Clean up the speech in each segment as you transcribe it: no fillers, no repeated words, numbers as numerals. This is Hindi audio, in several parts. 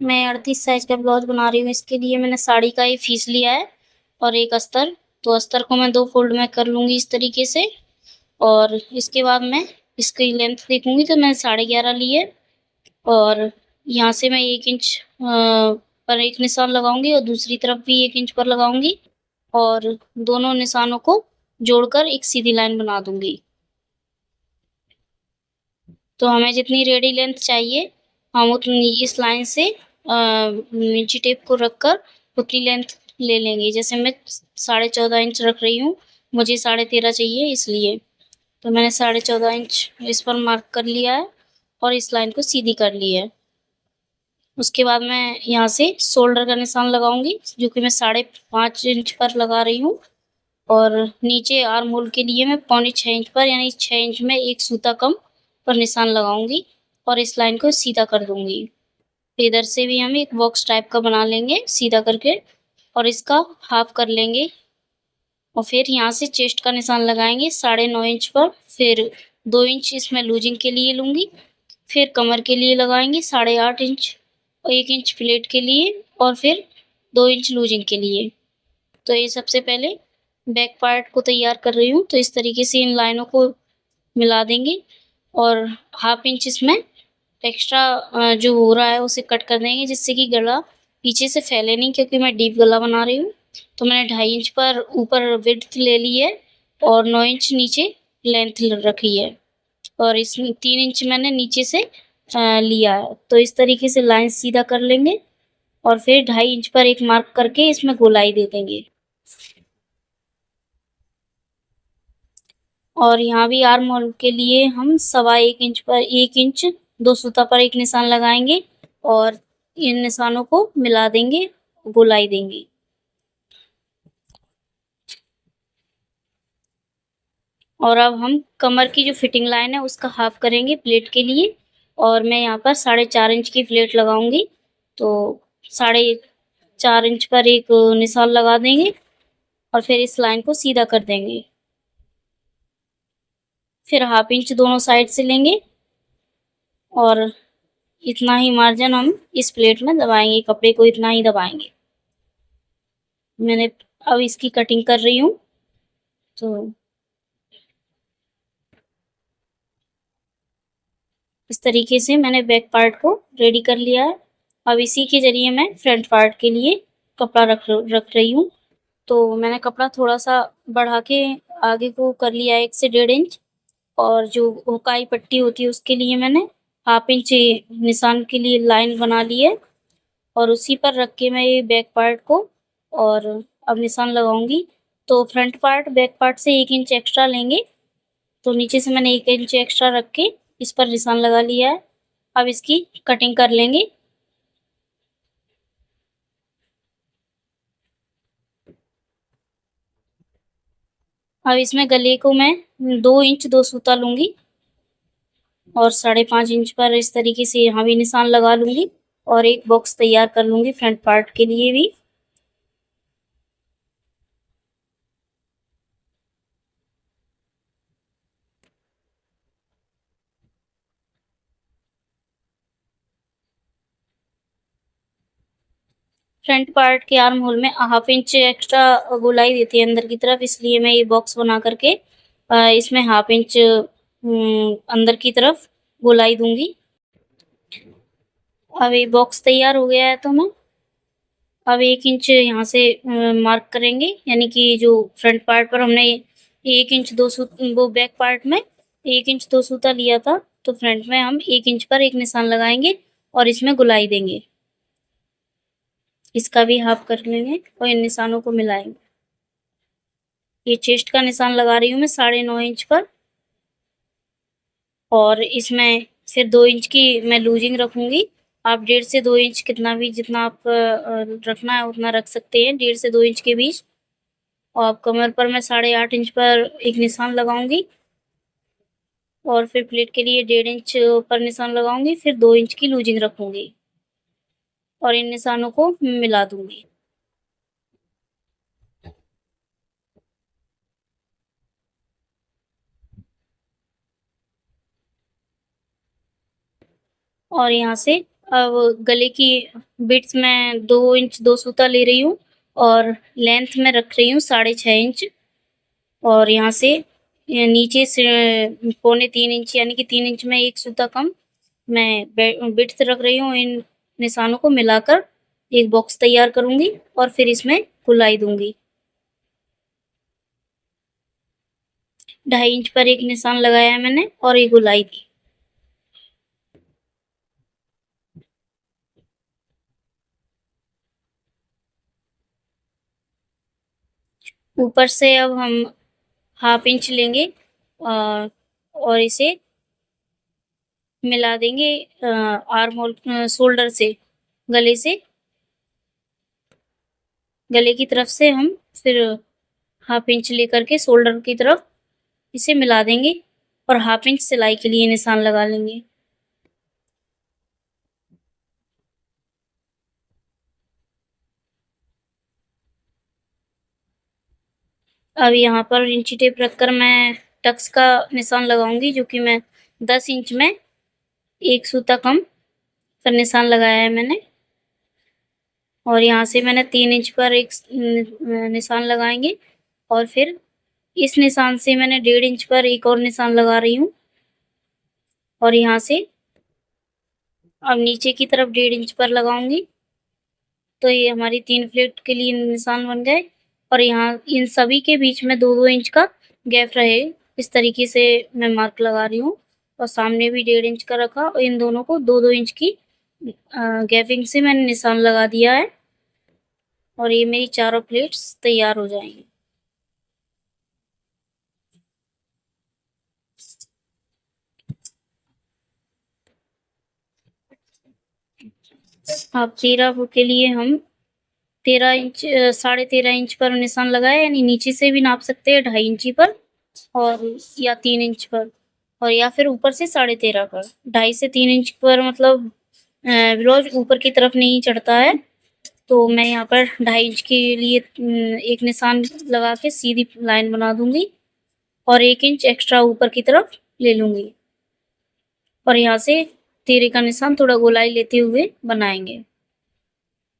मैं 38 साइज का ब्लाउज बना रही हूँ। इसके लिए मैंने साड़ी का ये फीस लिया है और एक अस्तर। तो अस्तर को मैं 2 फ़ोल्ड में कर लूँगी इस तरीके से और इसके बाद मैं इसकी लेंथ देखूँगी तो मैंने 11.5 ली है और यहाँ से मैं 1 इंच पर एक निशान लगाऊँगी और दूसरी तरफ भी 1 इंच पर लगाऊँगी और दोनों निशानों को जोड़कर एक सीधी लाइन बना दूँगी। तो हमें जितनी रेडी लेंथ चाहिए, हम उतनी इस लाइन से नीचे टेप को रखकर उतनी लेंथ ले लेंगे। जैसे मैं 14.5 इंच रख रही हूँ, मुझे 13.5 चाहिए इसलिए। तो मैंने 14.5 इंच इस पर मार्क कर लिया है और इस लाइन को सीधी कर ली है। उसके बाद मैं यहाँ से शोल्डर का निशान लगाऊँगी, जो कि मैं 5.5 इंच पर लगा रही हूँ और नीचे आर्म होल के लिए मैं 5.25 इंच पर यानी 6 इंच में 1 सूता कम पर निशान लगाऊँगी और इस लाइन को सीधा कर दूँगी। इधर से भी हम एक बॉक्स टाइप का बना लेंगे सीधा करके और इसका हाफ कर लेंगे और फिर यहाँ से चेस्ट का निशान लगाएँगे 9.5 इंच पर, फिर 2 इंच इसमें लूजिंग के लिए लूँगी, फिर कमर के लिए लगाएँगे 8.5 इंच और 1 इंच प्लेट के लिए और फिर 2 इंच लूजिंग के लिए। तो ये सबसे पहले बैक पार्ट को तैयार कर रही हूँ, तो इस तरीके से इन लाइनों को मिला देंगे और हाफ इंच इसमें एक्स्ट्रा जो हो रहा है उसे कट कर देंगे जिससे कि गला पीछे से फैले नहीं, क्योंकि मैं डीप गला बना रही हूँ। तो मैंने 2.5 इंच पर ऊपर विड्थ ले ली है और 9 इंच नीचे लेंथ रखी है और इसमें 3 इंच मैंने नीचे से लिया है। तो इस तरीके से लाइन सीधा कर लेंगे और फिर 2.5 इंच पर एक मार्क करके इसमें गोलाई दे देंगे। और यहाँ भी आर्म होल के लिए हम 1.25 इंच पर 1 इंच 2 सूता पर एक निशान लगाएँगे और इन निशानों को मिला देंगे, गोलाई देंगे। और अब हम कमर की जो फिटिंग लाइन है उसका हाफ करेंगे प्लेट के लिए और मैं यहाँ पर 4.5 इंच की प्लेट लगाऊँगी। तो 4.5 इंच पर एक निशान लगा देंगे और फिर इस लाइन को सीधा कर देंगे। फिर हाफ इंच दोनों साइड से लेंगे और इतना ही मार्जिन हम इस प्लेट में दबाएँगे, कपड़े को इतना ही दबाएँगे। मैंने अब इसकी कटिंग कर रही हूँ। तो इस तरीके से मैंने बैक पार्ट को रेडी कर लिया है। अब इसी के ज़रिए मैं फ्रंट पार्ट के लिए कपड़ा रख रही हूँ। तो मैंने कपड़ा थोड़ा-सा बढ़ा के आगे को कर लिया है 1 से 1.5 इंच और जो हुकाई पट्टी होती है उसके लिए मैंने हाफ इंच निशान के लिए लाइन बना ली है और उसी पर रख के मैं ये बैक पार्ट को और अब निशान लगाऊँगी। तो फ्रंट पार्ट बैक पार्ट से 1 इंच एक्स्ट्रा लेंगे। तो नीचे से मैंने 1 इंच एक्स्ट्रा रख के इस पर निशान लगा लिया है। अब इसकी कटिंग कर लेंगे। अब इसमें गले को मैं 2 इंच 2 सूता लूँगी और 5.5 इंच पर इस तरीके से यहाँ भी निशान लगा लूँगी और एक बॉक्स तैयार कर लूँगी फ्रंट पार्ट के लिए भी। फ्रंट पार्ट के आर्म होल में हाफ इंच एक्स्ट्रा गोलाई देती है अंदर की तरफ, इसलिए मैं ये बॉक्स बना करके इसमें हाफ इंच अंदर की तरफ गोलाई दूंगी। अब ये बॉक्स तैयार हो गया है तो मैं अब 1 इंच यहाँ से मार्क करेंगे, यानी कि जो फ्रंट पार्ट पर हमने 1 इंच 2 वो बैक पार्ट में 1 इंच 2 सूता लिया था, तो फ्रंट में हम 1 इंच पर एक निशान लगाएंगे और इसमें गोलाई देंगे। इसका भी हाफ कर लेंगे और इन निशानों को मिलाएंगे। ये चेस्ट का निशान लगा रही हूँ मैं 9.5 इंच पर और इसमें फिर 2 इंच की मैं लूजिंग रखूंगी। आप 1.5 से 2 इंच कितना भी जितना आप रखना है उतना रख सकते हैं, 1.5 से 2 इंच के बीच। और कमर पर मैं 8.5 इंच पर एक निशान लगाऊंगी और फिर प्लेट के लिए 1.5 इंच पर निशान लगाऊंगी, फिर 2 इंच की लूजिंग रखूंगी और इन निशानों को मिला दूंगी। और यहाँ से अब गले की बिट्स में 2 इंच 2 सूता ले रही हूँ और लेंथ में रख रही हूँ 6.5 इंच और यहाँ से नीचे से 3.25 इंच यानी कि 3 इंच में 1 सूता कम मैं बिट्स रख रही हूँ। इन निशानों को मिलाकर एक बॉक्स तैयार करूँगी और फिर इसमें गोलाई दूँगी। 2.5 इंच पर एक निशान लगाया है मैंने और एक गोलाई दी। ऊपर से अब हम 1/2 इंच लेंगे और इसे मिला देंगे आर्म होल शोल्डर से गले की तरफ से हम फिर 1/2 इंच लेकर के शोल्डर की तरफ इसे मिला देंगे और 1/2 इंच सिलाई के लिए निशान लगा लेंगे। अब यहाँ पर इंची टेप रखकर मैं टक्स का निशान लगाऊंगी, जो कि मैं 10 इंच में 1 सूता कम पर निशान लगाया है मैंने और यहाँ से मैंने 3 इंच पर एक निशान लगाएंगे और फिर इस निशान से मैंने 1.5 इंच पर एक और निशान लगा रही हूँ और यहाँ से अब नीचे की तरफ 1.5 इंच पर लगाऊंगी। तो ये हमारी 3 प्लेट के लिए निशान बन गए और यहाँ इन सभी के बीच में 2-2 इंच का गैप रहे, इस तरीके से मैं मार्क लगा रही हूँ और सामने भी 1.5 इंच का रखा और इन दोनों को 2-2 इंच की गैपिंग से मैंने निशान लगा दिया है और ये मेरी चारों प्लेट्स तैयार हो जाएंगी। अब 13 के लिए हम 13 इंच 13.5 इंच पर निशान लगाया, यानी नीचे से भी नाप सकते हैं 2.5 इंची पर और या 3 इंच पर और या फिर ऊपर से 13.5 पर। 2.5 से 3 इंच पर मतलब ब्लाउज ऊपर की तरफ नहीं चढ़ता है, तो मैं यहाँ पर 2.5 इंच के लिए एक निशान लगा के सीधी लाइन बना दूंगी और 1 इंच एक्स्ट्रा ऊपर की तरफ ले लूंगी और यहाँ से 13 का निशान थोड़ा गोलाई लेते हुए बनाएंगे।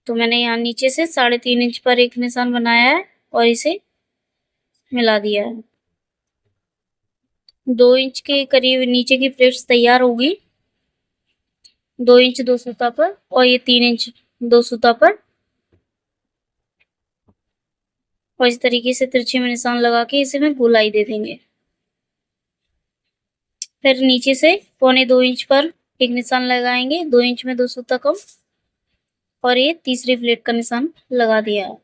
तो मैंने यहाँ नीचे से 3.5 इंच पर एक निशान बनाया है और इसे मिला दिया है। 2 इंच के करीब नीचे की प्लेट्स तैयार होगी, 2 इंच 2 सूता पर और ये 3 इंच 2 सूता पर और इस तरीके से तिरछे में निशान लगा के इसे में गोलाई दे देंगे। फिर नीचे से 2.25 इंच पर एक निशान लगाएंगे, 2 इंच में 2 सूता कम और ये तीसरी प्लेट का निशान लगा दिया है।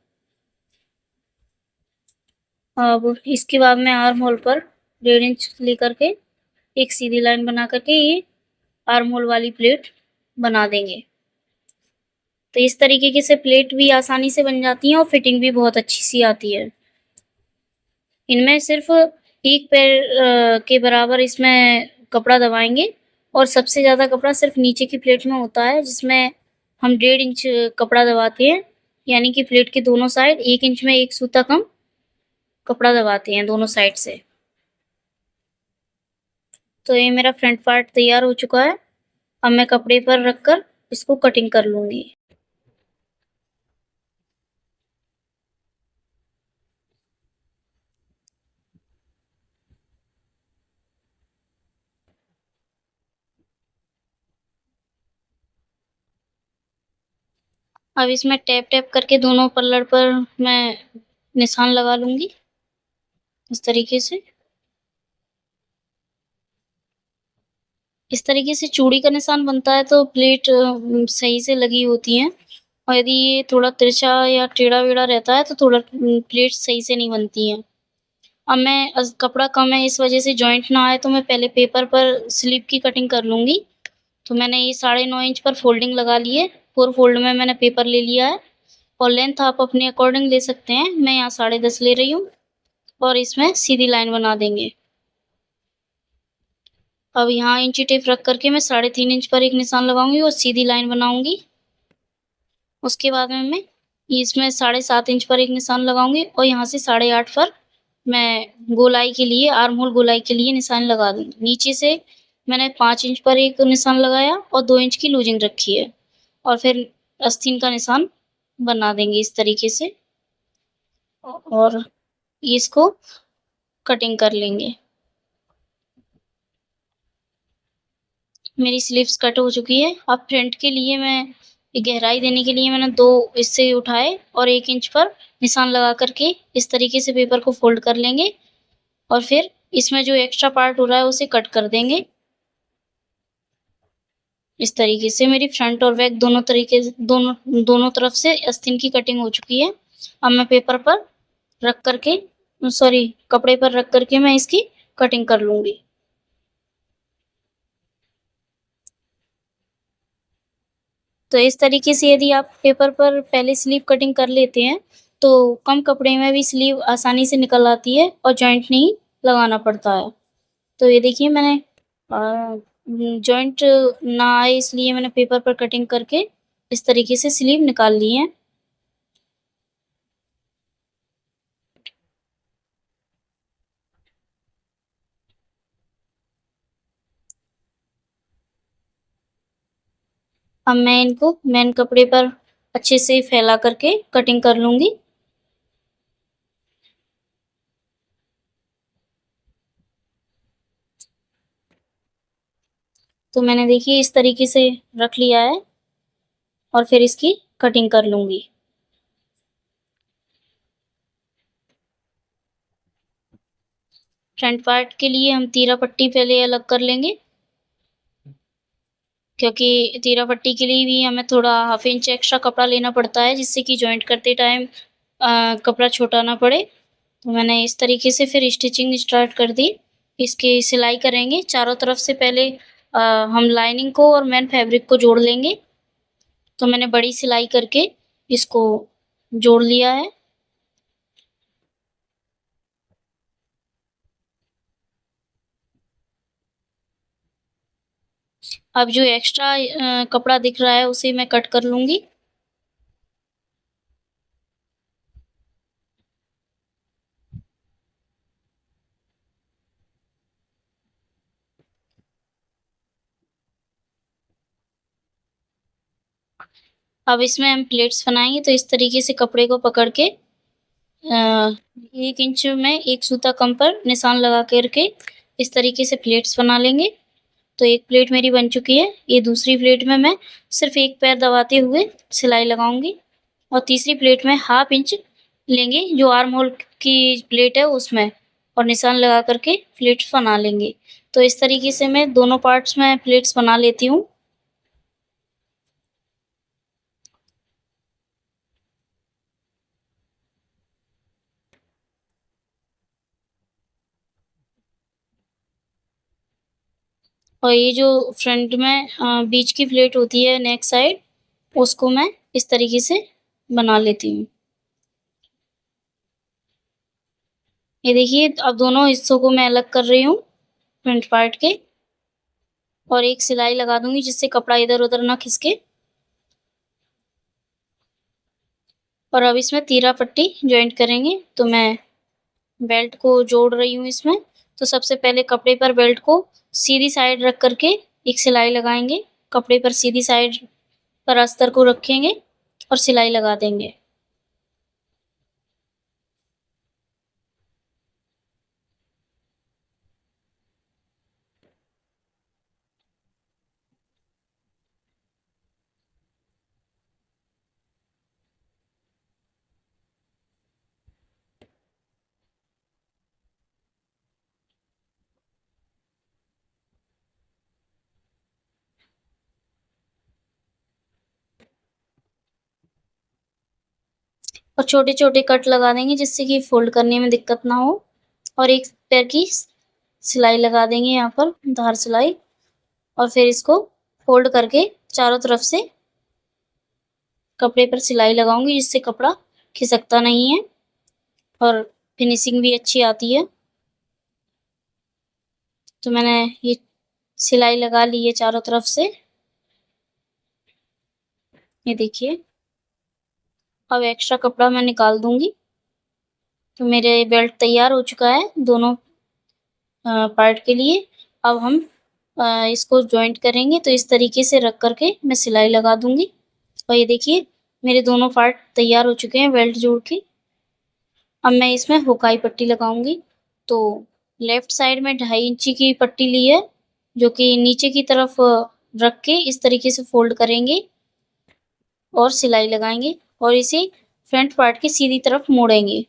अब इसके बाद में आर्म होल पर 1.5 इंच लेकर के एक सीधी लाइन बना करके ये आर्म होल वाली प्लेट बना देंगे। तो इस तरीके से प्लेट भी आसानी से बन जाती है और फिटिंग भी बहुत अच्छी सी आती है। इनमें सिर्फ एक पैर के बराबर इसमें कपड़ा दबाएंगे और सबसे ज़्यादा कपड़ा सिर्फ नीचे की प्लेट में होता है, जिसमें हम 1.5 इंच कपड़ा दबाते हैं, यानी कि प्लेट के दोनों साइड 1 इंच में 1 सूता कम कपड़ा दबाते हैं दोनों साइड से। तो ये मेरा फ्रंट पार्ट तैयार हो चुका है। अब मैं कपड़े पर रखकर इसको कटिंग कर लूंगी। अब इसमें टैप टैप करके दोनों पल्लड़ पर मैं निशान लगा लूंगी इस तरीके से। इस तरीके से चूड़ी का निशान बनता है तो प्लेट सही से लगी होती है और यदि ये थोड़ा तिरछा या टेढ़ा वेढ़ा रहता है तो थोड़ा प्लेट सही से नहीं बनती है। अब मैं कपड़ा कम है इस वजह से जॉइंट ना आए तो मैं पहले पेपर पर स्लीव की कटिंग कर लूंगी। तो मैंने ये 9.5 इंच पर फोल्डिंग लगा ली है, 4 फोल्ड में मैंने पेपर ले लिया है और लेंथ आप अपने अकॉर्डिंग ले सकते हैं। मैं यहाँ 10.5 ले रही हूँ और इसमें सीधी लाइन बना देंगे। अब यहाँ इंची टेप रख करके मैं 3.5 इंच पर एक निशान लगाऊंगी और सीधी लाइन बनाऊंगी। उसके बाद में मैं इसमें 7.5 इंच पर एक निशान लगाऊंगी और यहाँ से 8.5 पर मैं गोलाई के लिए आर्म होल गोलाई के लिए निशान लगा दूंगी। नीचे से मैंने 5 इंच पर एक निशान लगाया और 2 इंच की लूजिंग रखी है। और फिर आस्तीन का निशान बना देंगे इस तरीके से और इसको कटिंग कर लेंगे। मेरी स्लीव्स कट हो चुकी है। अब फ्रंट के लिए मैं गहराई देने के लिए मैंने 2 हिस्से उठाए और 1 इंच पर निशान लगा कर के इस तरीके से पेपर को फ़ोल्ड कर लेंगे और फिर इसमें जो एक्स्ट्रा पार्ट हो रहा है उसे कट कर देंगे। इस तरीके से मेरी फ्रंट और बैक दोनों तरफ से आस्तीन की कटिंग हो चुकी है। अब मैं पेपर पर रख कर के कपड़े पर रख कर के मैं इसकी कटिंग कर लूँगी। तो इस तरीके से यदि आप पेपर पर पहले स्लीव कटिंग कर लेते हैं, तो कम कपड़े में भी स्लीव आसानी से निकल आती है और जॉइंट नहीं लगाना पड़ता है। तो ये देखिए मैंने जॉइंट ना आए इसलिए मैंने पेपर पर कटिंग करके इस तरीके से स्लीव निकाल ली है। अब मैं इनको मेन कपड़े पर अच्छे से फैला करके कटिंग कर लूँगी। तो मैंने देखिए इस तरीके से रख लिया है और फिर इसकी कटिंग कर लूँगी। फ्रंट पार्ट के लिए हम तीरा पट्टी पहले अलग कर लेंगे, क्योंकि तीरा पट्टी के लिए भी हमें थोड़ा हाफ इंच एक्स्ट्रा कपड़ा लेना पड़ता है जिससे कि जॉइंट करते टाइम कपड़ा छोटा ना पड़े। तो मैंने इस तरीके से फिर स्टिचिंग स्टार्ट कर दी। इसकी सिलाई करेंगे चारों तरफ से पहले हम लाइनिंग को और मेन फैब्रिक को जोड़ लेंगे। तो मैंने बड़ी सिलाई करके इसको जोड़ लिया है। अब जो एक्स्ट्रा कपड़ा दिख रहा है उसे मैं कट कर लूँगी। अब इसमें हम प्लेट्स बनाएँगे तो इस तरीके से कपड़े को पकड़ के 1 इंच में 1 सूता कम पर निशान लगा कर के इस तरीके से प्लेट्स बना लेंगे। तो एक प्लेट मेरी बन चुकी है। ये दूसरी प्लेट में मैं सिर्फ़ एक पैर दबाते हुए सिलाई लगाऊँगी और तीसरी प्लेट में हाफ इंच लेंगे जो आर्म होल की प्लेट है उसमें और निशान लगा कर के प्लेट्स बना लेंगे। तो इस तरीके से मैं दोनों पार्ट्स में प्लेट्स बना लेती हूँ। और ये जो फ्रंट में बीच की प्लेट होती है नेक साइड, उसको मैं इस तरीके से बना लेती हूँ। ये देखिए अब दोनों हिस्सों को मैं अलग कर रही हूँ फ्रंट पार्ट के और एक सिलाई लगा दूँगी जिससे कपड़ा इधर-उधर ना खिसके। और अब इसमें तीरा पट्टी जॉइंट करेंगे। तो मैं बेल्ट को जोड़ रही हूँ इसमें। तो सबसे पहले कपड़े पर बेल्ट को सीधी साइड रख कर के एक सिलाई लगाएँगे। कपड़े पर सीधी साइड पर अस्तर को रखेंगे और सिलाई लगा देंगे। और छोटे-छोटे कट लगा देंगे जिससे कि फ़ोल्ड करने में दिक्कत ना हो और एक पैर की सिलाई लगा देंगे यहाँ पर धार सिलाई और फिर इसको फ़ोल्ड करके चारों तरफ से कपड़े पर सिलाई लगाऊँगी जिससे कपड़ा खिसकता नहीं है और फिनिशिंग भी अच्छी आती है। तो मैंने ये सिलाई लगा ली है चारों तरफ से। ये देखिए अब एक्स्ट्रा कपड़ा मैं निकाल दूँगी। तो मेरे बेल्ट तैयार हो चुका है दोनों पार्ट के लिए। अब हम इसको जॉइंट करेंगे तो इस तरीके से रख कर के मैं सिलाई लगा दूँगी। और ये देखिए मेरे दोनों पार्ट तैयार हो चुके हैं बेल्ट जोड़ के। अब मैं इसमें हुकाई पट्टी लगाऊंगी। तो लेफ्ट साइड में 2.5 इंची की पट्टी ली है, जो कि नीचे की तरफ रख के इस तरीके से फोल्ड करेंगे और सिलाई लगाएंगे और इसे फ्रंट पार्ट की सीधी तरफ मोड़ेंगे।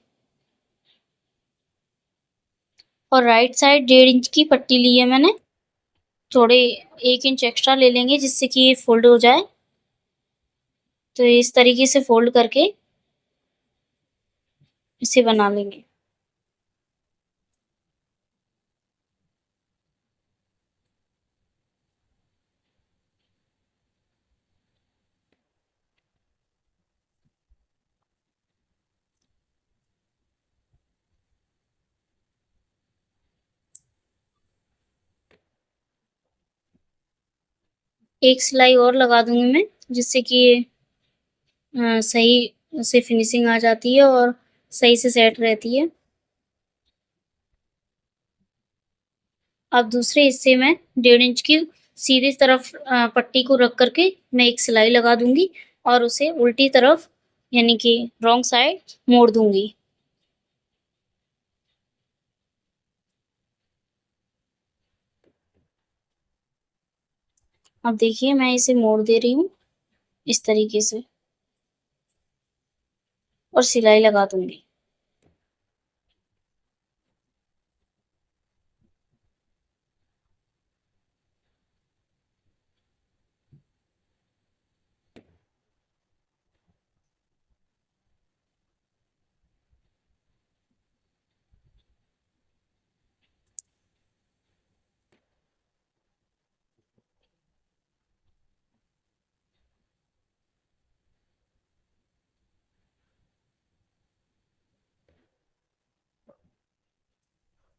और राइट साइड 1.5 इंच की पट्टी ली है मैंने, थोड़े 1 इंच एक्स्ट्रा ले लेंगे जिससे कि ये फोल्ड हो जाए। तो इस तरीके से फोल्ड करके इसे बना लेंगे। एक सिलाई और लगा दूंगी मैं, जिससे कि ये सही से फिनिशिंग आ जाती है और सही से सेट रहती है। अब दूसरे हिस्से में 1.5 इंच की सीधी तरफ पट्टी को रख करके मैं एक सिलाई लगा दूंगी और उसे उल्टी तरफ यानी कि रॉन्ग साइड मोड़ दूंगी। अब देखिए मैं इसे मोड़ दे रही हूँ इस तरीके से और सिलाई लगा दूंगी।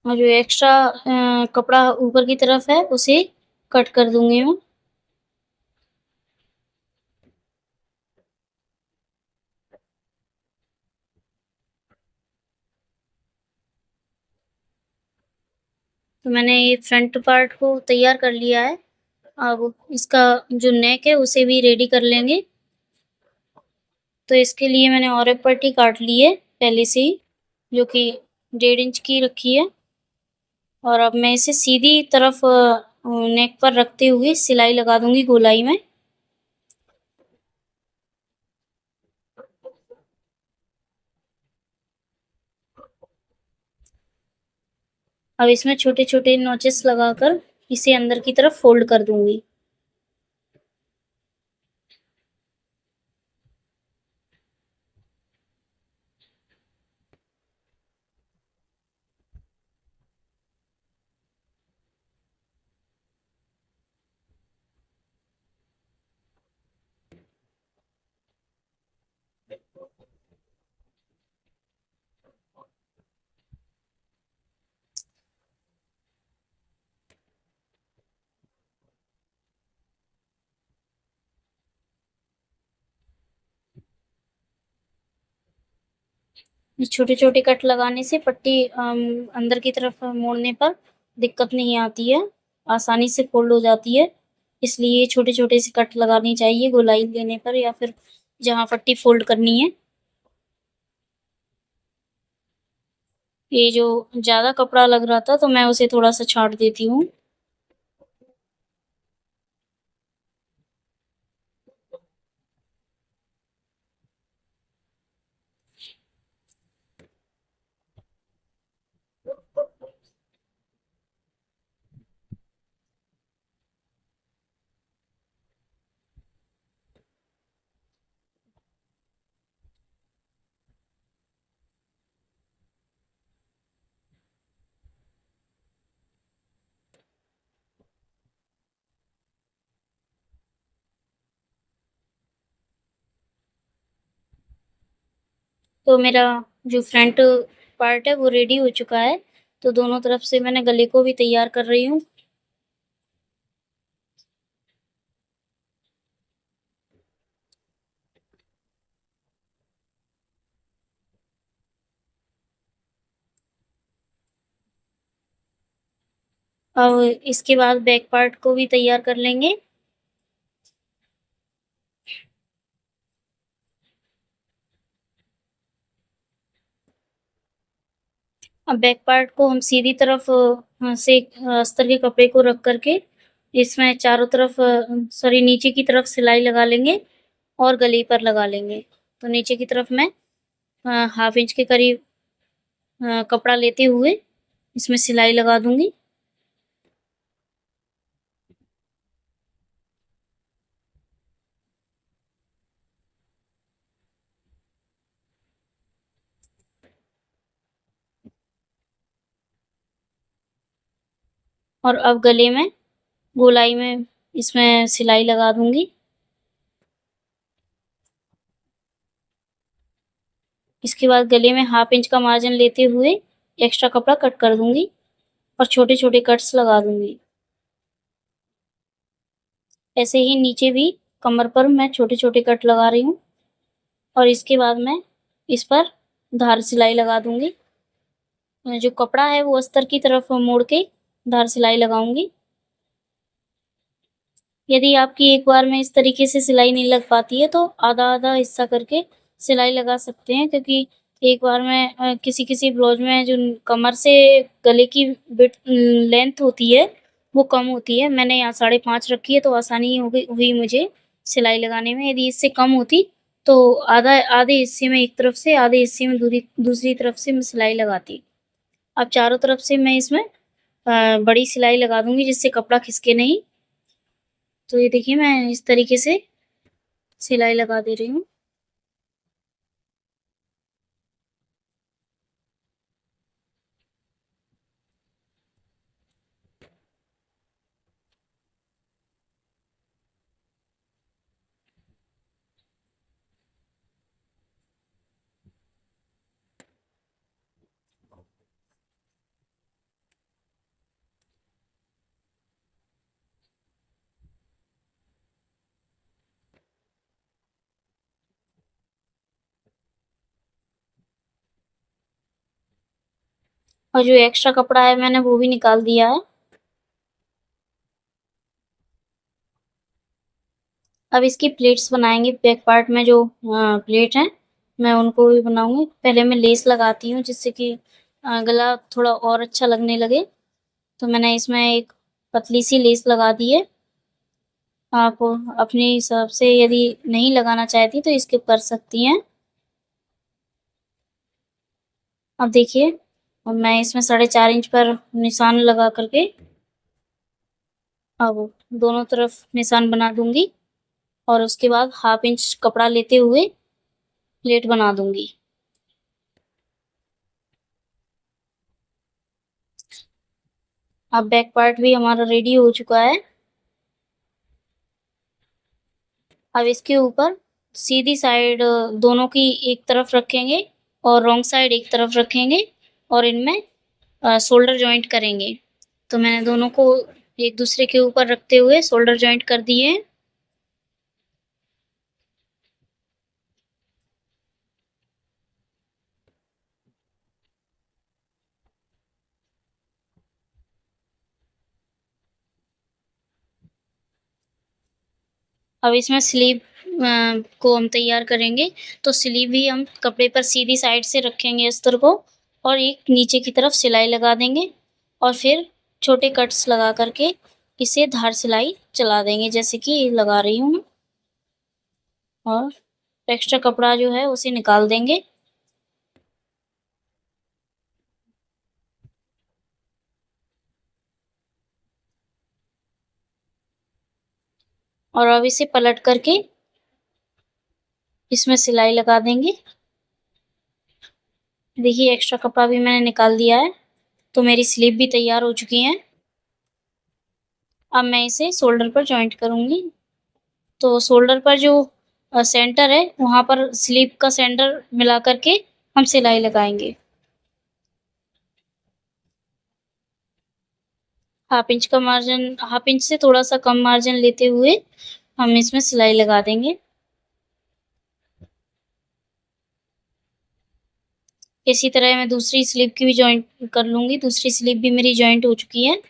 और जो एक्स्ट्रा कपड़ा ऊपर की तरफ है उसे कट कर दूंगी मैं। तो मैंने ये फ्रंट पार्ट को तैयार कर लिया है। अब इसका जो नेक है उसे भी रेडी कर लेंगे। तो इसके लिए मैंने और एक पट्टी काट ली है पहले से ही, जो कि 1.5 इंच की रखी है। और अब मैं इसे सीधी तरफ नेक पर रखते हुए सिलाई लगा दूंगी गोलाई में। अब इसमें छोटे छोटे नोचेस लगाकर इसे अंदर की तरफ फोल्ड कर दूंगी। छोटे छोटे कट लगाने से पट्टी अंदर की तरफ मोड़ने पर दिक्कत नहीं आती है, आसानी से फोल्ड हो जाती है। इसलिए छोटे छोटे से कट लगाने चाहिए गोलाई लेने पर या फिर जहाँ पट्टी फोल्ड करनी है। ये जो ज्यादा कपड़ा लग रहा था तो मैं उसे थोड़ा सा छांट देती हूँ। तो मेरा जो फ्रंट पार्ट है वो रेडी हो चुका है। तो दोनों तरफ से मैंने गले को भी तैयार कर रही हूँ। अब इसके बाद बैक पार्ट को भी तैयार कर लेंगे। अब बैक पार्ट को हम सीधी तरफ से अस्तर के कपड़े को रख करके इसमें चारों तरफ सॉरी नीचे की तरफ सिलाई लगा लेंगे और गले पर लगा लेंगे। तो नीचे की तरफ मैं हाफ इंच के करीब कपड़ा लेते हुए इसमें सिलाई लगा दूंगी। और अब गले में गोलाई में इसमें सिलाई लगा दूंगी। इसके बाद गले में हाफ इंच का मार्जिन लेते हुए एक्स्ट्रा कपड़ा कट कर दूंगी और छोटे छोटे कट्स लगा दूंगी। ऐसे ही नीचे भी कमर पर मैं छोटे छोटे कट लगा रही हूँ और इसके बाद मैं इस पर धार सिलाई लगा दूंगी। जो कपड़ा है वो अस्तर की तरफ मोड़ के धार सिलाई लगाऊंगी। यदि आपकी एक बार में इस तरीके से सिलाई नहीं लग पाती है तो आधा आधा हिस्सा करके सिलाई लगा सकते हैं, क्योंकि एक बार में किसी किसी ब्लाउज में जो कमर से गले की बिट लेंथ होती है वो कम होती है। मैंने यहाँ 5.5 रखी है तो आसानी हुई मुझे सिलाई लगाने में। यदि इससे कम होती तो आधे हिस्से में एक तरफ से आधे हिस्से में दूसरी तरफ से मैं सिलाई लगाती। अब चारों तरफ से मैं इसमें बड़ी सिलाई लगा दूंगी जिससे कपड़ा खिसके नहीं। तो ये देखिए मैं इस तरीके से सिलाई लगा दे रही हूँ। और जो एक्स्ट्रा कपड़ा है मैंने वो भी निकाल दिया है। अब इसकी प्लेट्स बनाएंगे। बैक पार्ट में जो प्लेट हैं मैं उनको भी बनाऊंगी। पहले मैं लेस लगाती हूँ जिससे कि गला थोड़ा और अच्छा लगने लगे। तो मैंने इसमें एक पतली सी लेस लगा दी है। आप अपने हिसाब से यदि नहीं लगाना चाहती तो स्किप कर सकती हैं। अब देखिए अब मैं इसमें 4.5 इंच पर निशान लगा करके अब दोनों तरफ निशान बना दूंगी और उसके बाद हाफ इंच कपड़ा लेते हुए प्लेट बना दूंगी। अब बैक पार्ट भी हमारा रेडी हो चुका है। अब इसके ऊपर सीधी साइड दोनों की एक तरफ रखेंगे और रॉन्ग साइड एक तरफ रखेंगे और इनमें शोल्डर जॉइंट करेंगे। तो मैंने दोनों को एक दूसरे के ऊपर रखते हुए शोल्डर जॉइंट कर दिए। अब इसमें स्लीव को हम तैयार करेंगे। तो स्लीव भी हम कपड़े पर सीधी साइड से रखेंगे अस्तर को और एक नीचे की तरफ सिलाई लगा देंगे और फिर छोटे कट्स लगा करके इसे धार सिलाई चला देंगे जैसे कि लगा रही हूँ। और एक्स्ट्रा कपड़ा जो है उसे निकाल देंगे। और अब इसे पलट करके इसमें सिलाई लगा देंगे। देखिए एक्स्ट्रा कपड़ा भी मैंने निकाल दिया है। तो मेरी स्लीव भी तैयार हो चुकी है। अब मैं इसे शोल्डर पर जॉइंट करूंगी। तो शोल्डर पर जो सेंटर है वहां पर स्लीव का सेंटर मिला करके हम सिलाई लगाएंगे। हाफ इंच से थोड़ा सा कम मार्जिन लेते हुए हम इसमें सिलाई लगा देंगे। इसी तरह मैं दूसरी स्लीव की भी जॉइंट कर लूंगी। दूसरी स्लीव भी मेरी जॉइंट हो चुकी है।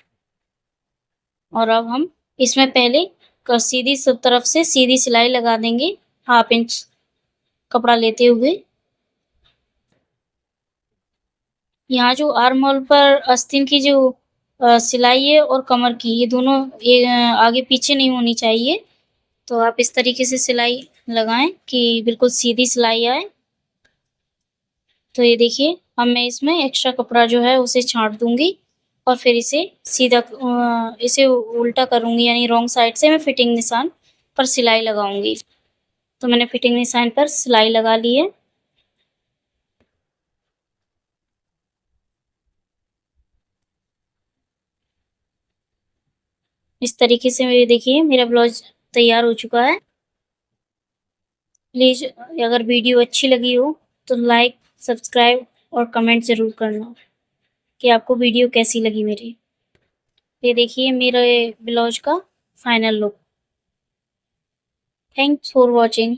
और अब हम इसमें पहले सीधी सब तरफ से सीधी सिलाई लगा देंगे हाफ इंच कपड़ा लेते हुए। यहाँ जो आर्म होल पर आस्तीन की जो सिलाई है और कमर की, ये दोनों आगे पीछे नहीं होनी चाहिए। तो आप इस तरीके से सिलाई लगाएं कि बिल्कुल सीधी सिलाई आए। तो ये देखिए, अब मैं इसमें एक्स्ट्रा कपड़ा जो है उसे छाँट दूंगी और फिर इसे सीधा इसे उल्टा करूंगी, यानी रॉन्ग साइड से मैं फिटिंग निशान पर सिलाई लगाऊंगी। तो मैंने फिटिंग निशान पर सिलाई लगा ली है। इस तरीके से ये देखिए मेरा ब्लाउज तैयार हो चुका है। प्लीज़ अगर वीडियो अच्छी लगी हो तो लाइक, सब्सक्राइब और कमेंट ज़रूर करना कि आपको वीडियो कैसी लगी मेरी। ये देखिए मेरे ब्लाउज का final look. Thanks for watching.